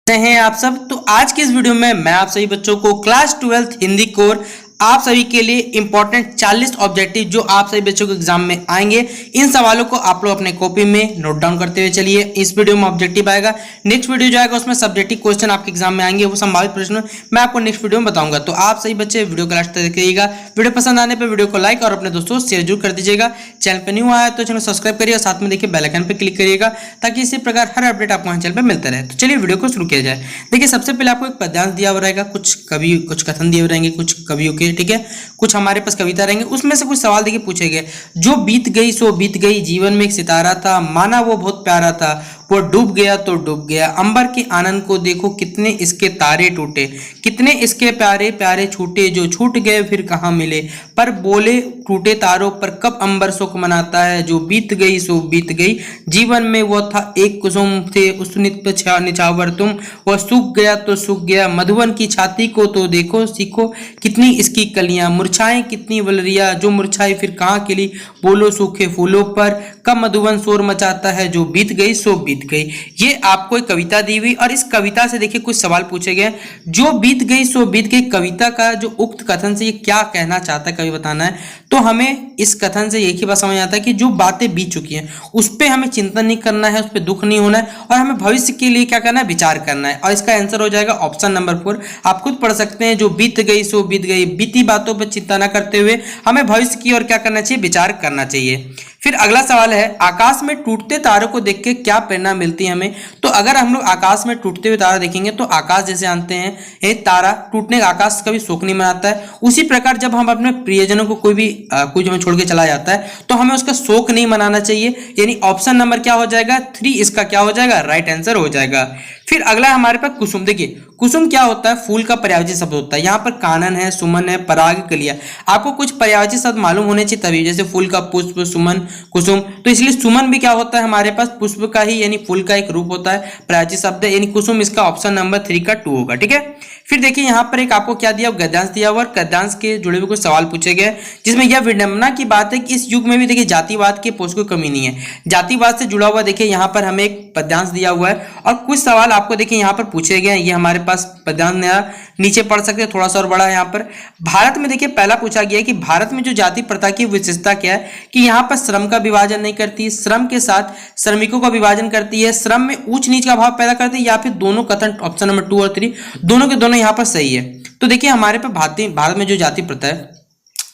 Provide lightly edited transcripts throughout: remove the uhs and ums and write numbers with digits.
हैं आप सब। तो आज के इस वीडियो में मैं आप सभी बच्चों को क्लास 12th हिंदी कोर आप सभी के लिए इंपॉर्टेंट 40 ऑब्जेक्टिव जो आप सभी बच्चों के एग्जाम में आएंगे, इन सवालों को आप लोग अपने कॉपी में नोट डाउन करते हुए चलिए। इस वीडियो में ऑब्जेक्टिव आएगा, नेक्स्ट वीडियो जो आएगा उसमें सब्जेक्टिव क्वेश्चन आपके एग्जाम में आएंगे, वो संभावित प्रश्न मैं आपको नेक्स्ट वीडियो में बताऊंगा। तो आप सभी बच्चे वीडियो को लास्ट तक देखिएगा। वीडियो पसंद आने पर वीडियो को लाइक और अपने दोस्तों से शेयर जरूर कर दीजिएगा। चैनल पर न्यू आया तो चैनल सब्सक्राइब करिए और साथ में देखिए बेल आइकन पर क्लिक करिएगा ताकि इसी प्रकार हर अपडेट आपको चैनल पर मिलता रहे। तो चलिए वीडियो को शुरू किया जाए। देखिए सबसे पहले आपको एक पद्यांश दिया हुआ रहेगा, कुछ कवि कुछ कथन दिए हुए रहेंगे कुछ कवियों के, ठीक है। कुछ हमारे पास कविता रहेंगे, उसमें से कुछ सवाल देखिए पूछे गए। जो बीत गई सो बीत गई, जीवन में एक सितारा था, माना वो बहुत प्यारा था, वो डूब गया तो डूब गया। अंबर के आनंद को देखो, कितने इसके तारे टूटे, कितने इसके प्यारे प्यारे छूटे, जो छूट गए फिर कहाँ मिले। पर बोले टूटे तारों पर कब अंबर सुख मनाता है, जो बीत गई सो बीत गई, जीवन में वो था एक कुसुम थे, उस निछावर तुम, वह सूख गया तो सूख गया। मधुवन की छाती को तो देखो सीखो, कितनी इसकी कलियां, मुरझाएं कितनी वलरिया, जो मुरझाई फिर कहाँ खिली। बोलो सूखे फूलों पर कब मधुवन शोर मचाता है, जो बीत गई सो बीत गई। ये आपको एक कविता दी हुई और इस कविता से देखिए कुछ सवाल पूछे गए। जो बीत गई सो बीत गई कविता का जो उक्त कथन से ये क्या कहना चाहता है कवि बताना है, तो हमें इस कथन से एक ही बात समझ आता है कि जो बातें बीत चुकी हैं उस पर हमें चिंतन नहीं करना है, उस पर दुख नहीं होना है और हमें भविष्य के लिए क्या करना है, विचार करना है। और इसका आंसर हो जाएगा ऑप्शन नंबर 4। आप खुद पढ़ सकते हैं, जो बीत गई सो बीत गई, बीती बातों पर चिंता न करते हुए हमें भविष्य की ओर क्या करना चाहिए, विचार करना चाहिए। फिर अगला सवाल है, आकाश में टूटते तारों को देख के क्या प्रेरणा मिलती है हमें। तो अगर हम लोग आकाश में टूटते हुए तारा देखेंगे तो आकाश जैसे जानते हैं ये तारा टूटने का आकाश कभी शोक नहीं मनाता है, उसी प्रकार जब हम अपने प्रियजनों को कोई हमें छोड़ के चला जाता है तो हमें उसका शोक नहीं मनाना चाहिए। यानी ऑप्शन नंबर क्या हो जाएगा 3, इसका क्या हो जाएगा, राइट आंसर हो जाएगा। फिर अगला हमारे पास कुसुम। देखिए कुसुम क्या होता है, फूल का पर्यायवाची शब्द होता है। यहाँ पर कानन है, सुमन है, पराग, कलिया, आपको कुछ पर्यायवाची शब्द मालूम होने चाहिए तभी, जैसे फूल का पुष्प, सुमन, कुसुम। तो इसलिए सुमन भी क्या होता है हमारे पास पुष्प का ही यानी फूल का एक रूप होता है, पर्यायवाची शब्द है, यानी कुसुम इसका ऑप्शन नंबर 3 का 2 होगा, ठीक है। फिर देखिए यहाँ पर एक आपको क्या दिया, गद्यांश दिया हुआ और गद्यांश के जुड़े हुए कुछ सवाल पूछे गए, जिसमें यह विडंबना की बात है कि इस युग में भी देखिए जातिवाद के पोष को कमी नहीं है। जातिवाद से जुड़ा हुआ देखिए यहाँ पर हमें एक पद्यांश दिया हुआ है और कुछ सवाल आपको देखिए यहाँ पर पूछे गए हैं। ये हमारे पास पद्यांश नया नीचे पढ़ सकते हैं, थोड़ा सा और बड़ा है। यहाँ पर भारत में देखिए पहला पूछा गया है कि भारत में जो जाति प्रथा की विशेषता क्या है, कि यहाँ पर श्रम का विभाजन नहीं करती, श्रम के साथ श्रमिकों का विभाजन करती है, श्रम में ऊंच नीच का भाव पैदा करती है, या फिर दोनों कथन ऑप्शन नंबर 2 और 3 दोनों के दोनों यहाँ पर सही है। तो देखिए हमारे पे भारत में जो जाति प्रथा है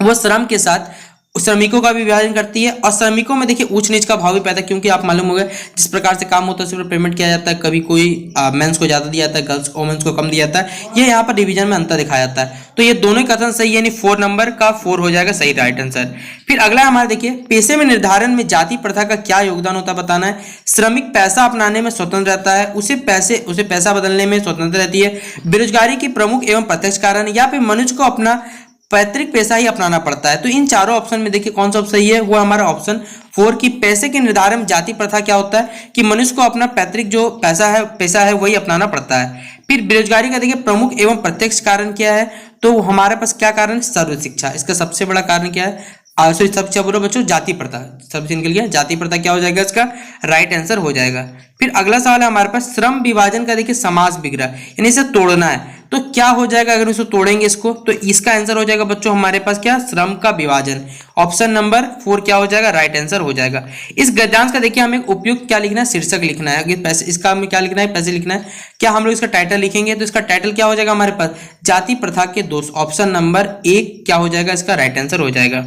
वो श्रम के साथ श्रमिकों का भी विभाजन करती है और श्रमिकों में देखिए ऊंच नीच का भाव भी पैदा, क्योंकि आप मालूम होगा जिस प्रकार से काम होता है उस पर पेमेंट किया जाता है, कभी कोई मेंस को ज्यादा दिया जाता है, गर्ल्स वोमेंस को कम दिया जाता है, ये यहाँ पर डिवीजन में अंतर दिखाया जाता है। तो ये दोनों ही कथन सही है, यानी 4 नंबर का 4 हो जाएगा सही, राइट आंसर। फिर अगला हमारे देखिए पेशे में निर्धारण में जाति प्रथा का क्या योगदान होता है बताना है। श्रमिक पैसा अपनाने में स्वतंत्र रहता है, उसे पैसा बदलने में स्वतंत्र रहती है। बेरोजगारी की प्रमुख एवं प्रत्यक्ष कारण, या फिर मनुष्य को अपना पैतृक पैसा ही अपनाना पड़ता है। तो इन चारों ऑप्शन में देखिए कौन सा सही है, वो हमारा ऑप्शन 4 की पैसे के निर्धारण में जाति प्रथा क्या होता है कि मनुष्य को अपना पैतृक जो पैसा है वही अपनाना पड़ता है। फिर बेरोजगारी का देखिए प्रमुख एवं प्रत्यक्ष कारण क्या है, तो हमारे पास क्या कारण, सर्व शिक्षा, इसका सबसे बड़ा कारण क्या है, सबसे बोलो बच्चों जाति प्रथा, सबसे निकल गया, जाति प्रथा क्या हो जाएगा, इसका राइट आंसर हो जाएगा। फिर अगला सवाल है हमारे पास श्रम विभाजन का, देखिए समास बिगड़ा यानी इसे तोड़ना है, तो क्या हो जाएगा अगर इसे तोड़ेंगे इसको, तो इसका आंसर हो जाएगा बच्चों हमारे पास क्या, श्रम का विभाजन, ऑप्शन नंबर 4 क्या हो जाएगा, राइट आंसर हो जाएगा। इस गद्यांश का देखिए हमें उपयुक्त क्या लिखना है, शीर्षक लिखना है, अगर पैसे इसका हमें क्या लिखना है, पैसे लिखना है। क्या हम लोग इसका टाइटल लिखेंगे, तो इसका टाइटल क्या हो जाएगा हमारे पास, जाति प्रथा के दोष, ऑप्शन नंबर 1 क्या हो जाएगा, इसका राइट आंसर हो जाएगा।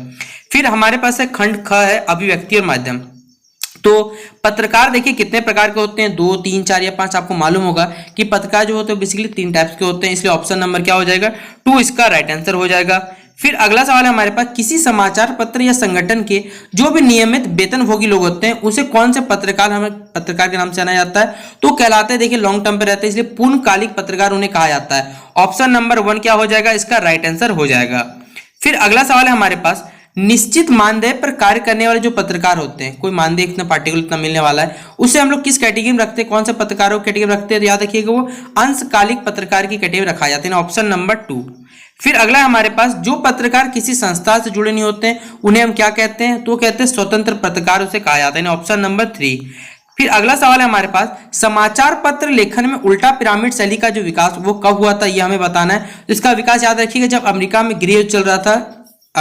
फिर हमारे पास है खंड ख है अभिव्यक्ति और माध्यम। तो पत्रकार देखिए कितने प्रकार के होते हैं, 2, 3, 4 या 5, आपको मालूम होगा कि पत्रकार जो होते हैं बेसिकली 3 टाइप्स के होते हैं, इसलिए ऑप्शन नंबर क्या हो जाएगा 2 इसका राइट आंसर हो जाएगा। फिर अगला सवाल है हमारे पास, किसी समाचार पत्र या संगठन के जो भी नियमित वेतनभोगी लोग होते हैं उसे कौन से पत्रकार हमें पत्रकार के नाम से जाना जाता है, तो कहलाते हैं देखिए लॉन्ग टर्म पे रहते हैं, इसलिए पूर्णकालिक पत्रकार उन्हें कहा जाता है, ऑप्शन नंबर 1 क्या हो जाएगा, इसका राइट आंसर हो जाएगा। फिर अगला सवाल है हमारे पास, निश्चित मानदेय पर कार्य करने वाले जो पत्रकार होते हैं, कोई मानदेय इतना पार्टिकुलर इतना मिलने वाला है, उसे हम लोग किस कैटेगरी में रखते हैं, कौन से पत्रकारों की कैटेगरी रखते हैं, तो याद रखिएगा वो अंशकालिक पत्रकार की कैटेगरी रखा जाता है, ऑप्शन नंबर 2। फिर अगला हमारे पास, जो पत्रकार किसी संस्था से जुड़े नहीं होते हैं उन्हें हम क्या कहते हैं, तो कहते हैं स्वतंत्र पत्रकार उसे कहा जाता है, ऑप्शन नंबर 3। फिर अगला सवाल है हमारे पास, समाचार पत्र लेखन में उल्टा पिरामिड शैली का जो विकास वो कब हुआ था, ये हमें बताना है। तो इसका विकास याद रखिएगा, जब अमेरिका में गृह युद्ध चल रहा था,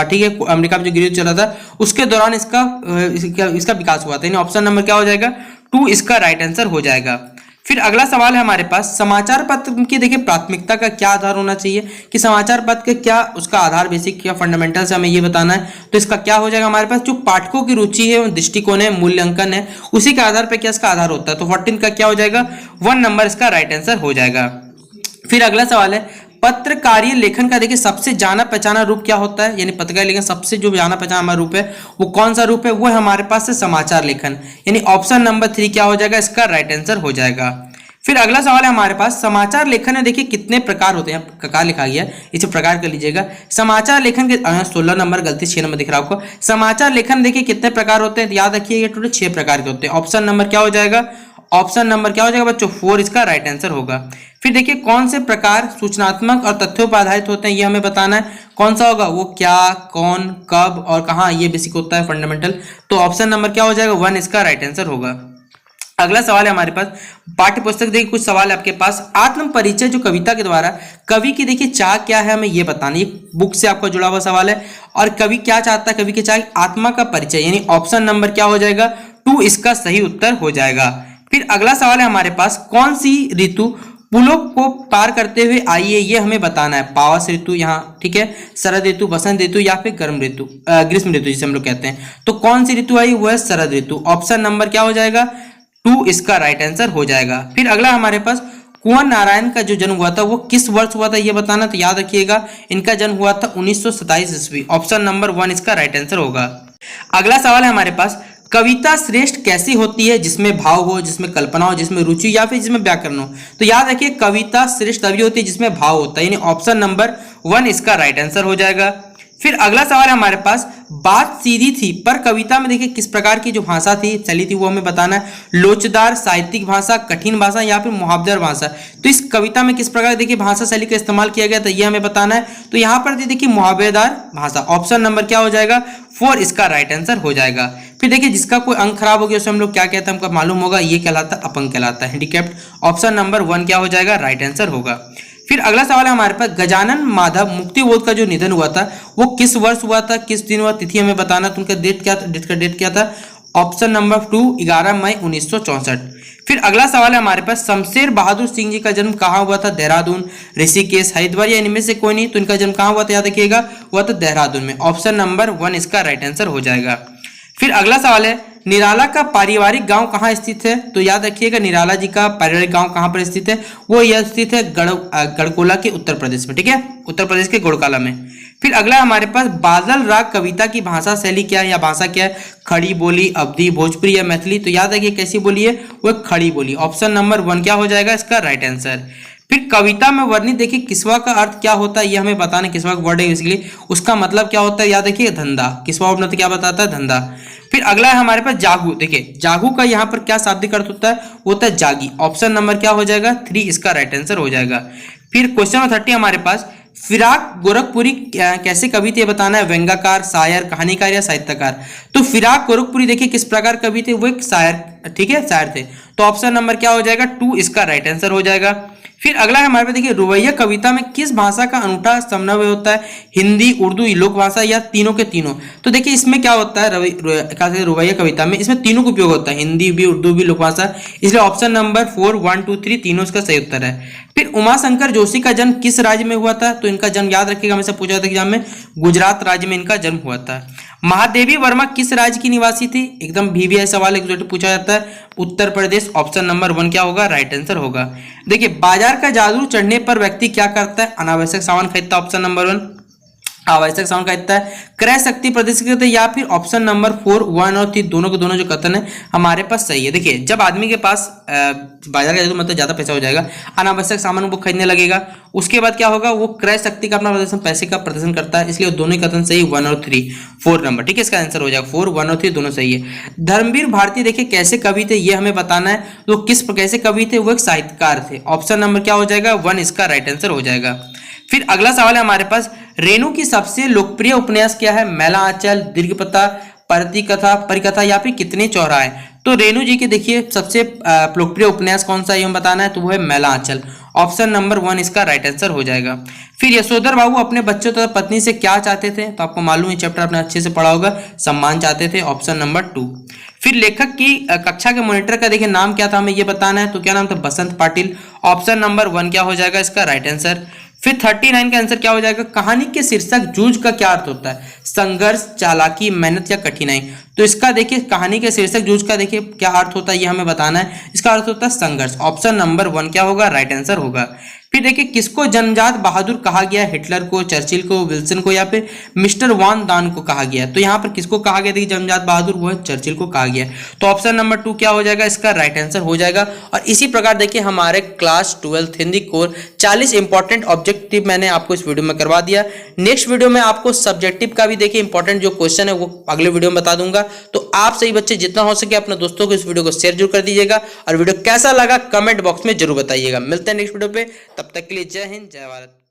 ठीक है, अमेरिका में जो गृह युद्ध चल रहा था उसके दौरान इसका विकास हुआ था। यानी ऑप्शन नंबर क्या हो जाएगा, 2 इसका राइट आंसर हो जाएगा। फिर अगला सवाल है हमारे पास, समाचार पत्र की देखिए प्राथमिकता का क्या आधार होना चाहिए, कि समाचार पत्र के क्या उसका आधार, बेसिक क्या फंडामेंटल्स हमें ये बताना है। तो इसका क्या हो जाएगा हमारे पास, जो पाठकों की रुचि है, दृष्टिकोण है, मूल्यांकन है, उसी के आधार पर क्या इसका आधार होता है। तो 14 का क्या हो जाएगा, 1 नंबर इसका राइट आंसर हो जाएगा। फिर अगला सवाल है, पत्रकारीय लेखन का देखिए सबसे जाना पहचाना रूप क्या होता है, यानी पत्रकारिता लेखन सबसे जो जाना पहचाना हमारा रूप है वो कौन सा रूप है, वो है हमारे पास है समाचार लेखन। यानी ऑप्शन नंबर 3 क्या हो जाएगा, इसका राइट आंसर हो जाएगा। फिर अगला सवाल है हमारे पास, समाचार लेखन में देखिए कितने प्रकार होते हैं, प्रकार लिखा गया है, इसे प्रकार कर लीजिएगा। समाचार लेखन के 16 नंबर, गलती 6 नंबर दिख रहा है आपको। समाचार लेखन देखिए कितने प्रकार होते हैं, याद रखिए ये टोटल 6 प्रकार के होते हैं। ऑप्शन नंबर क्या हो जाएगा, ऑप्शन नंबर क्या हो जाएगा बच्चों, 4 इसका राइट आंसर होगा। फिर देखिए कौन से प्रकार सूचनात्मक और तथ्यों पर आधारित होते हैं, ये हमें बताना है। कौन सा होगा, वो क्या, कौन, कब और कहां, ये बेसिक होता है फंडामेंटल। तो ऑप्शन नंबर क्या हो जाएगा, 1 इसका राइट आंसर होगा। अगला सवाल है हमारे पास, पाठ्य पुस्तक देखिए कुछ सवाल है आपके पास, आत्म परिचय जो कविता के द्वारा कवि की देखिए चाह क्या है हमें ये बताना। ये बुक से आपका जुड़ा हुआ सवाल है, और कवि क्या चाहता है, कवि की चाह आत्मा का परिचय, यानी ऑप्शन नंबर क्या हो जाएगा, 2 इसका सही उत्तर हो जाएगा। फिर अगला सवाल है हमारे पास, कौन सी ऋतु पुलों को पार करते हुए आई है, ये हमें बताना है। पावस ऋतु यहाँ, ठीक है, शरद ऋतु, बसंत ऋतु या फिर गर्म ऋतु, ग्रीष्म ऋतु जिसे हम लोग कहते हैं। तो कौन सी ऋतु आई, वो है शरद ऋतु। ऑप्शन नंबर क्या हो जाएगा, 2 इसका राइट आंसर हो जाएगा। फिर अगला हमारे पास, कुंवर नारायण का जो जन्म हुआ था वो किस वर्ष हुआ था, ये बताना। तो याद रखिएगा इनका जन्म हुआ था 1927 ईस्वी। ऑप्शन नंबर 1 इसका राइट आंसर होगा। अगला सवाल है हमारे पास, कविता श्रेष्ठ कैसी होती है, जिसमें भाव हो, जिसमें कल्पना हो, जिसमें रुचि या फिर जिसमें व्याकरण हो। तो याद रखिए कविता श्रेष्ठ तभी होती है जिसमें भाव होता है, यानी ऑप्शन नंबर 1 इसका राइट आंसर हो जाएगा। फिर अगला सवाल है हमारे पास, बात सीधी थी पर कविता में देखिए किस प्रकार की जो भाषा थी, चली थी, वो हमें बताना है। लोचदार, साहित्यिक भाषा, कठिन भाषा या फिर मुहावजार भाषा। तो इस कविता में किस प्रकार देखिए भाषा शैली का इस्तेमाल किया गया था, ये हमें बताना है। तो यहाँ पर देखिए मुहावरेदार भाषा। ऑप्शन नंबर क्या हो जाएगा, 4 इसका राइट आंसर हो जाएगा। फिर देखिए जिसका कोई अंक खराब हो गया उसे हम लोग क्या कहते हैं, हमको मालूम होगा, ये कहलाता है अपंग, कहलाता है हैंडीकैप्ड। ऑप्शन नंबर 1 क्या हो जाएगा, राइट आंसर होगा। फिर अगला सवाल है हमारे पास, गजानन माधव मुक्तिबोध का जो निधन हुआ था वो किस वर्ष हुआ था, किस दिन हुआ, तिथि हमें बताना। तो उनका डेट क्या था, डेट क्या था। ऑप्शन नंबर 2 11 मई 1964। फिर अगला सवाल है हमारे पास, शमशेर बहादुर सिंह जी का जन्म कहाँ हुआ था, देहरादून, ऋषिकेश, हरिद्वार या इनमें से कोई नहीं। तो इनका जन्म कहाँ हुआ था, याद रखिएगा हुआ था देहरादून में। ऑप्शन नंबर 1 इसका राइट आंसर हो जाएगा। फिर अगला सवाल है, निराला का पारिवारिक गांव कहाँ स्थित है। तो याद रखिएगा निराला जी का पारिवारिक गांव कहाँ पर स्थित है, वो यह स्थित है गढ़कोला के उत्तर प्रदेश में, ठीक है, उत्तर प्रदेश के गढ़कोला में। फिर अगला हमारे पास, बादल राग कविता की भाषा शैली क्या है या भाषा क्या है, खड़ी बोली, अवधी, भोजपुरी या मैथिली। तो याद रखिए कैसी बोली है, वो खड़ी बोली। ऑप्शन नंबर 1 क्या हो जाएगा, इसका राइट आंसर। फिर कविता में वर्णित देखिए किस्वा का अर्थ क्या होता है, ये हमें बताना। किस्वा का वर्ड है इसलिए उसका मतलब क्या होता है, याद रखिए धंधा। किस्वा मतलब क्या बताता है, धंधा। फिर अगला है हमारे पास जागू। देखिए जागू का यहाँ पर क्या शाब्दिक अर्थ होता है, वो होता है जागी। ऑप्शन नंबर क्या हो जाएगा, 3 इसका राइट आंसर हो जाएगा। फिर क्वेश्चन नंबर 30 हमारे पास, फिराक गोरखपुरी कैसे कवि थे बताना है, व्यंग्यकार, शायर, कहानीकार या साहित्यकार। तो फिराक गोरखपुरी देखिए किस प्रकार कवि थे, वो एक शायर, ठीक है, शायर थे। तो ऑप्शन नंबर क्या हो जाएगा, 2 इसका राइट आंसर हो जाएगा। फिर अगला है हमारे पास देखिए, रुवैया कविता में किस भाषा का अनूठा समन्वय होता है, हिंदी, उर्दू, लोक भाषा या तीनों के तीनों। तो देखिए इसमें क्या होता है, रुवैया कविता में इसमें तीनों का उपयोग होता है, हिंदी भी, उर्दू भी, लोक भाषा। इसलिए ऑप्शन नंबर 4 1 2 3 तीनों इसका सही उत्तर है। फिर उमाशंकर जोशी का जन्म किस राज्य में हुआ था। तो इनका जन्म याद रखिएगा, हमेशा पूछा था एग्जाम में, गुजरात राज्य में इनका जन्म हुआ था। महादेवी वर्मा किस राज्य की निवासी थी, एकदम VVI सवाल है, पूछा जाता है, उत्तर प्रदेश। ऑप्शन नंबर 1 क्या होगा, राइट आंसर होगा। देखिए बाजार का जादू चढ़ने पर व्यक्ति क्या करता है, अनावश्यक सामान खरीदता है। ऑप्शन नंबर 1 आवश्यक सामान खरीदता है, क्रय शक्ति प्रदर्शित करता है, या फिर ऑप्शन नंबर 4 1 और 3 दोनों के दोनों जो कथन है हमारे पास सही है। देखिए जब आदमी के पास बाजार का जादू मतलब ज्यादा पैसा हो जाएगा, अनावश्यक सामान वो खरीदने लगेगा, उसके बाद क्या होगा, वो क्रय शक्ति का अपना प्रदर्शन, पैसे का प्रदर्शन करता है। इसलिए दोनों कथन सही, 1 और 3, 4 नंबर, ठीक है, इसका आंसर हो जाएगा 4 1 और 3 दोनों सही है। धर्मवीर भारती देखिए कैसे कवि थे, ये हमें बताना है। तो किस कैसे कवि थे, वो एक साहित्यकार थे। ऑप्शन नंबर क्या हो जाएगा, 1 इसका राइट आंसर हो जाएगा। फिर अगला सवाल है हमारे पास, रेणु की सबसे लोकप्रिय उपन्यास क्या है, मैला आंचल, दीर्घपथा, परती कथा, परिकथा या फिर कितने चौराहे। तो रेणु जी के देखिए सबसे लोकप्रिय उपन्यास कौन सा, ये हमें बताना है, तो वो है मैला आंचल। ऑप्शन नंबर 1 इसका राइट आंसर हो जाएगा। फिर यशोधर बाबू अपने बच्चों तथा पत्नी से क्या चाहते थे, तो आपको मालूम है चैप्टर आपने अच्छे से पढ़ा होगा, सम्मान चाहते थे। Option number 2। फिर लेखक की कक्षा के मॉनिटर का देखिए नाम क्या था, हमें ये बताना है, तो क्या नाम था, बसंत पाटिल। ऑप्शन नंबर 1 क्या हो जाएगा इसका राइट आंसर। फिर 39 का आंसर क्या हो जाएगा, कहानी के शीर्षक जूझ का क्या अर्थ होता है, संघर्ष, चालाकी, मेहनत या कठिनाई। तो इसका देखिए कहानी के शीर्षक जूझ का देखिए क्या अर्थ होता है, ये हमें बताना है। इसका अर्थ होता है संघर्ष। ऑप्शन नंबर 1 क्या होगा, राइट आंसर होगा। फिर देखिए किसको जन्मजात बहादुर कहा गया, हिटलर को, चर्चिल को, विल्सन को, या फिर मिस्टर वान दान को कहा गया। तो यहाँ पर किसको कहा गया, देखिए जन्मजात बहादुर, वो है चर्चिल को कहा गया। तो ऑप्शन नंबर 2 क्या हो जाएगा, इसका राइट आंसर हो जाएगा। और इसी प्रकार देखिए हमारे class 12 Hindi core 40 important objective मैंने आपको इस वीडियो में करवा दिया। नेक्स्ट वीडियो में आपको सब्जेक्टिव का भी देखिए इंपॉर्टेंट जो क्वेश्चन है वो अगले वीडियो में बता दूंगा। तो आप सही बच्चे जितना हो सके अपने दोस्तों को इस वीडियो को शेयर जरूर कर दीजिएगा, और वीडियो कैसा लगा कमेंट बॉक्स में जरूर बताइएगा। मिलते हैं नेक्स्ट वीडियो पे, तब तक के लिए जय हिंद जय भारत।